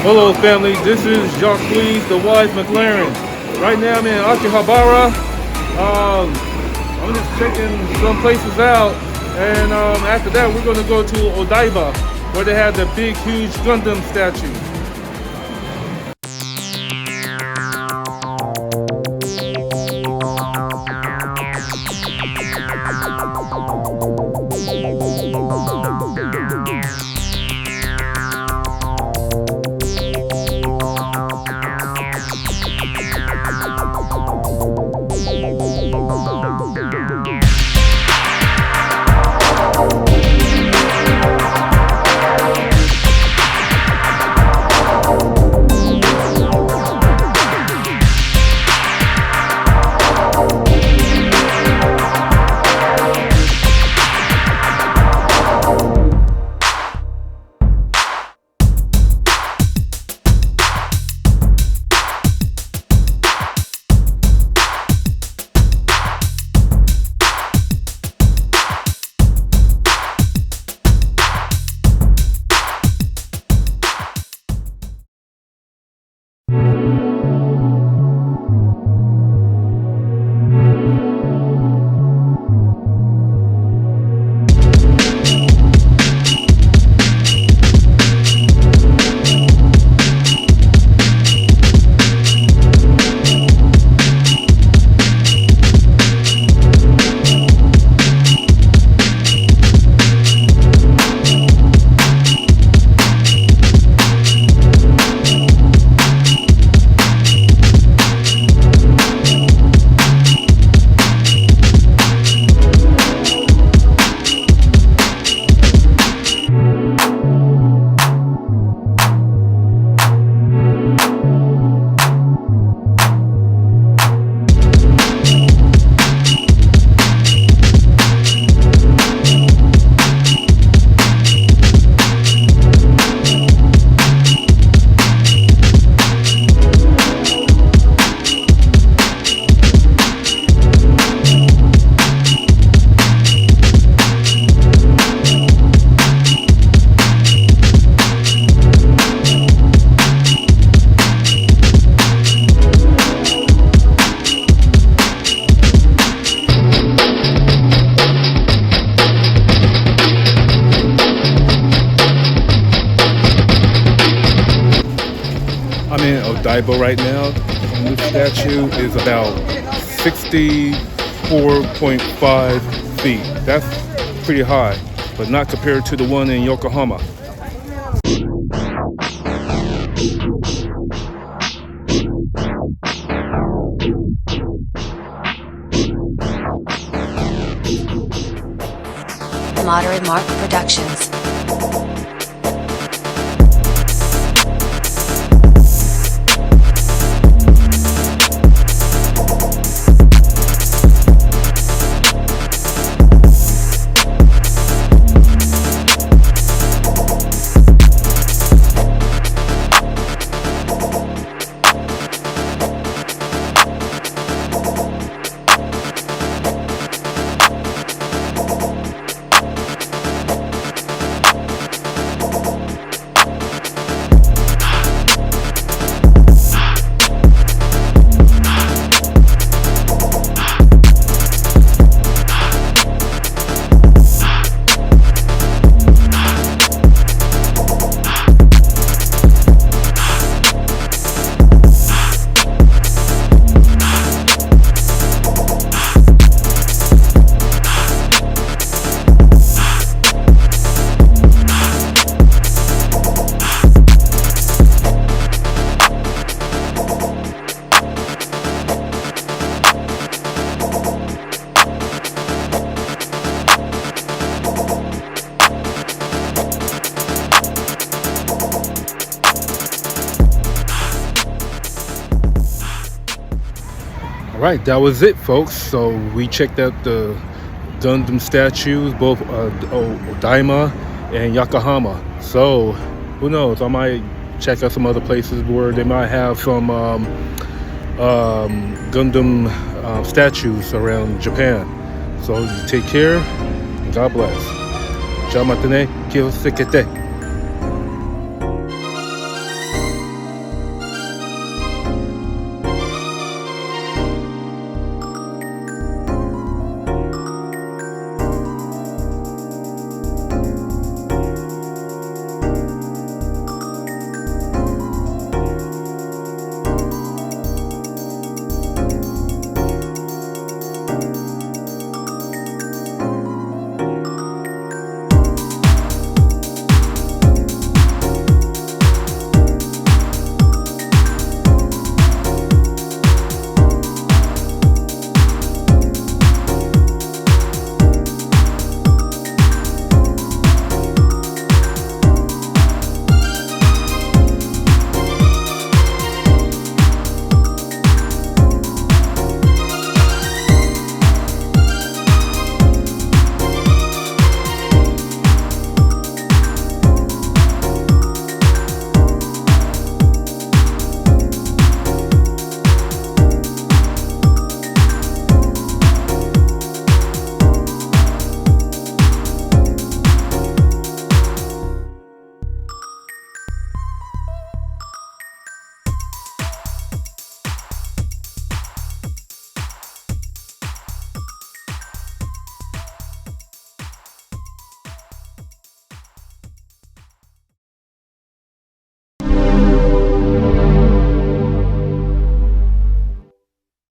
Hello family, this is Jacques the Wise McLaren. Right now I'm in Akihabara. I'm just checking some places out, and after that we're going to go to Odaiba, where they have the big huge Gundam statue. I'm in Odaiba right now. The statue is about 64.5 feet. That's pretty high, but not compared to the one in Yokohama. Moderate Mark Productions. Alright, that was it folks. So we checked out the Gundam statues, both Odaiba and Yokohama. So who knows, I might check out some other places where they might have some Gundam statues around Japan. So you take care and God bless. じゃあまたね。気をつけて。